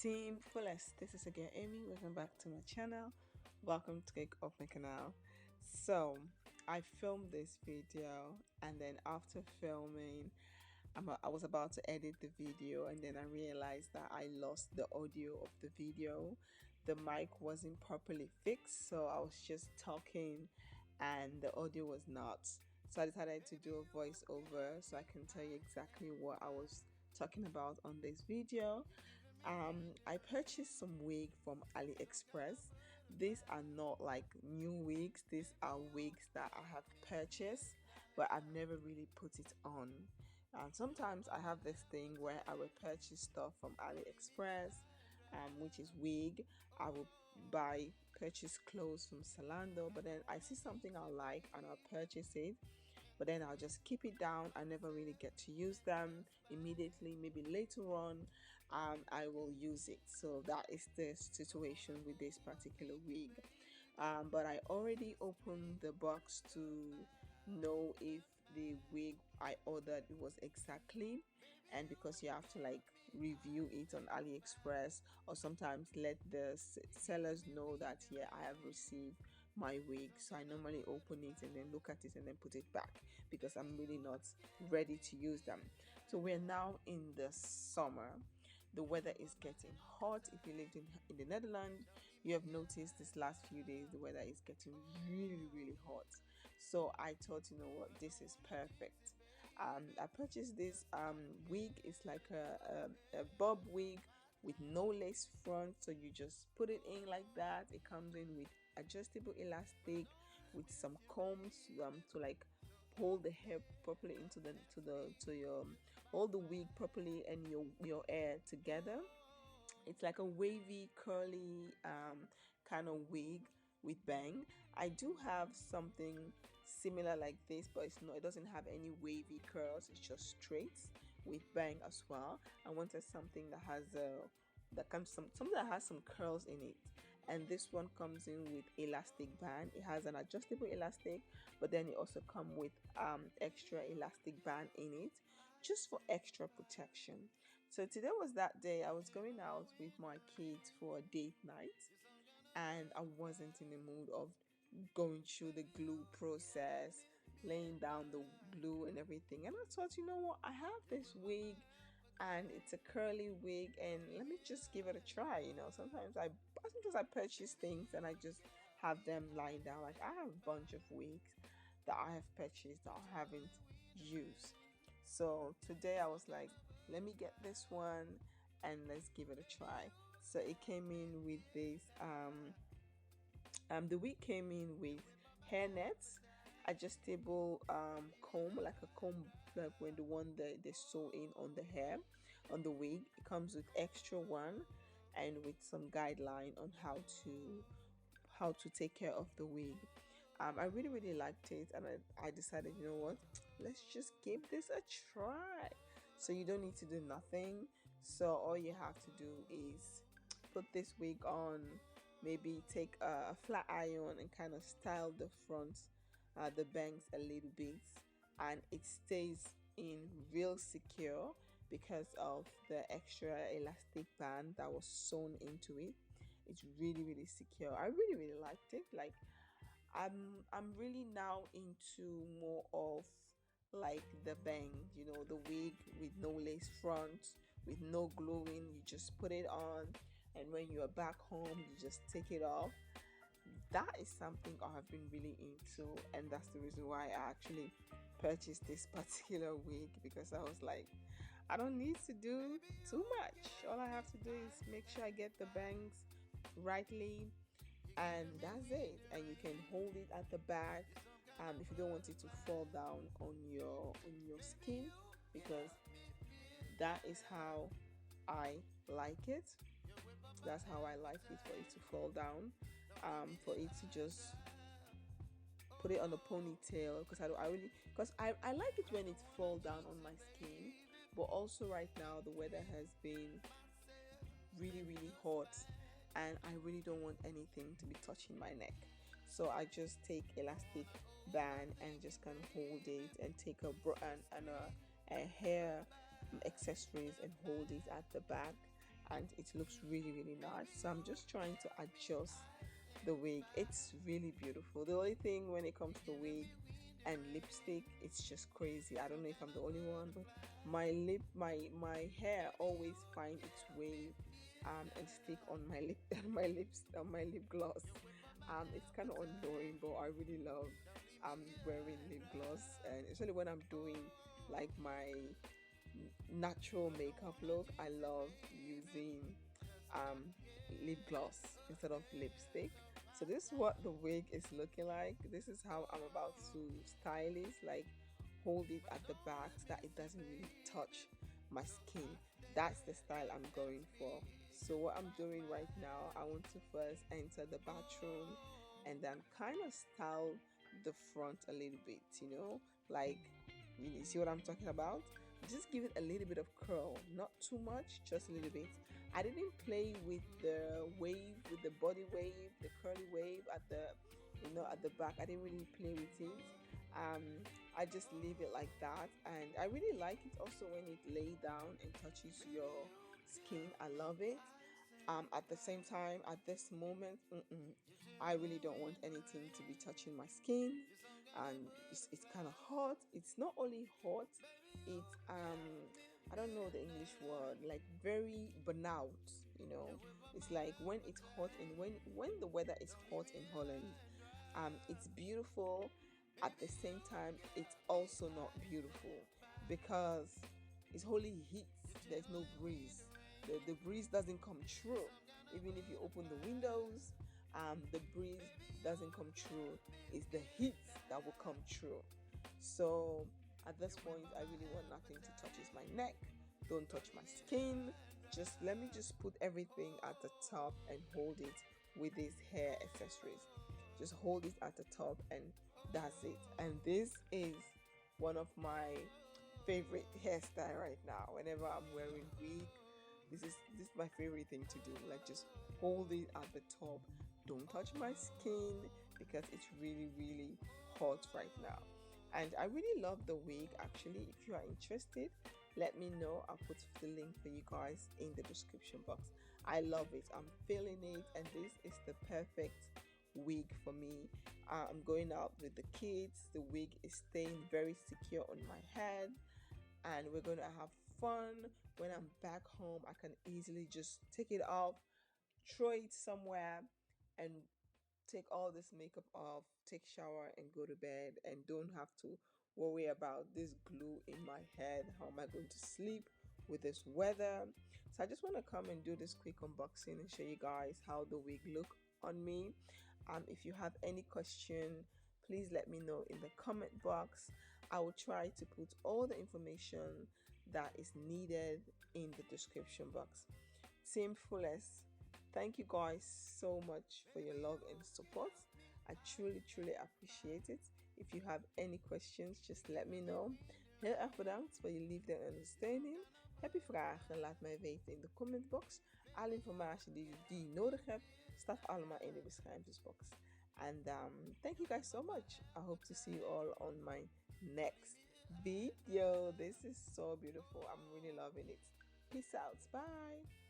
Team Fullest, this is again Amy. Welcome back to my channel. Welcome to Kick Off My Canal. So, I filmed this video, and then after filming, I was about to edit the video, and then I realized that I lost the audio of the video. The mic wasn't properly fixed, so I was just talking, and the audio was not. So I decided to do a voiceover so I can tell you exactly what I was talking about on this video. I purchased some wig from AliExpress. These are not like new wigs, these are wigs that I have purchased, but I've never really put it on. And sometimes I have this thing where I will purchase stuff from AliExpress, which is wig. I will purchase clothes from Zalando, but then I see something I like and I'll purchase it, but then I'll just keep it down. I never really get to use them immediately. Maybe later on, I will use it. So that is the situation with this particular wig. But I already opened the box to know if the wig I ordered was exactly, and because you have to like review it on AliExpress, or sometimes let the sellers know that yeah, I have received my wig. So I normally open it and then look at it and then put it back because I'm really not ready to use them. So we're now in the summer. The weather is getting hot. If you lived in the Netherlands, you have noticed this last few days the weather is getting really hot. So I thought, you know what, this is perfect. I purchased this wig. It's like a bob wig with no lace front, so you just put it in like that. It comes in with adjustable elastic with some combs to like hold the hair properly into your hold the wig properly and your hair together. It's like a wavy curly kind of wig with bang. I do have something similar like this, but it doesn't have any wavy curls. It's just straight with bang as well. I wanted something that has something that has some curls in it, and this one comes in with elastic band. It has an adjustable elastic, but then it also comes with extra elastic band in it, just for extra protection. So today was that day. I was going out with my kids for a date night, and I wasn't in the mood of going through the glue process, laying down the glue and everything. And I thought, you know what, I have this wig and it's a curly wig, and let me just give it a try. Sometimes I purchase things and I just have them lying down. Like, I have a bunch of wigs that I have purchased that I haven't used. So today I was like, let me get this one and let's give it a try. So it came in with this the wig came in with hair nets, adjustable comb, like a comb, like when the one that they sew in on the hair, on the wig. It comes with extra one, and with some guideline on how to take care of the wig. I really liked it, and I decided, you know what, let's just give this a try. So you don't need to do nothing. So all you have to do is put this wig on, maybe take a flat iron and kind of style the front, the bangs a little bit, and it stays in real secure because of the extra elastic band that was sewn into it. It's really secure. I really liked it. Like, I'm really now into more of like the bang, the wig with no lace front, with no gluing. You just put it on, and when you are back home, you just take it off. That is something I have been really into, and that's the reason why I actually purchased this particular wig, because I was like, I don't need to do too much. All I have to do is make sure I get the bangs rightly, and that's it. And you can hold it at the back, if you don't want it to fall down on your skin, because that is how I like it. That's how I like it, for it to fall down, for it to just put it on a ponytail, because I like it when it fall down on my skin. But also right now the weather has been really hot, and I really don't want anything to be touching my neck. So I just take elastic band and just kind of hold it, and take a hair accessories and hold it at the back, and it looks really, really nice. So I'm just trying to adjust the wig. It's really beautiful. The only thing when it comes to wig and lipstick, it's just crazy. I don't know if I'm the only one, but my hair always find its way and stick on my lip on my lip gloss. It's kind of annoying, but I really love wearing lip gloss, and especially when I'm doing like my natural makeup look. I love using um, lip gloss instead of lipstick. So this is what the wig is looking like. This is how I'm about to style it. Like hold it at the back so that it doesn't really touch my skin. That's the style I'm going for. So what I'm doing right now, I want to first enter the bathroom and then kind of style the front a little bit, like you see what I'm talking about? Just give it a little bit of curl, not too much, just a little bit. I didn't play with the wave, with the body wave, the curly wave at the, at the back. I didn't really play with it. Um, I just leave it like that, and I really like it also when it lay down and touches your skin. I love it. At the same time, at this moment, I really don't want anything to be touching my skin, and it's kind of hot. It's not only hot, it's I don't know the English word, like very burnout. You know, it's like when it's hot and when the weather is hot in Holland, it's beautiful. At the same time, it's also not beautiful because it's only heat. There's no breeze. The breeze doesn't come true. Even if you open the windows, the breeze doesn't come true. It's the heat that will come true. So at this point, I really want nothing to touch my neck. Don't touch my skin. Just let me just put everything at the top and hold it with these hair accessories. Just hold it at the top and that's it. And this is one of my favorite hairstyle right now. Whenever I'm wearing wig, this is my favorite thing to do. Like just hold it at the top. Don't touch my skin because it's really, really hot right now. And I really love the wig actually. If you are interested, let me know. I'll put the link for you guys in the description box. I love it. I'm feeling it, and this is the perfect wig for me. I'm going out with the kids. The wig is staying very secure on my head, and we're going to have fun. When I'm back home, I can easily just take it off, throw it somewhere, and take all this makeup off, take shower and go to bed, and don't have to worry about this glue in my head. How am I going to sleep with this weather? So I just want to come and do this quick unboxing and show you guys how the wig look on me. If you have any question, please let me know in the comment box. I will try to put all the information that is needed in the description box. Team Fullest, thank you guys so much for your love and support. I truly, truly appreciate it. If you have any questions, just let me know. Heel erg bedankt voor je liefde en ondersteuning. Heb je vragen? Laat mij weten in de commentbox. Alle informatie die je nodig hebt, staat allemaal in de beschrijvingsbox. And thank you guys so much. I hope to see you all on my next video. This is so beautiful. I'm really loving it. Peace out. Bye.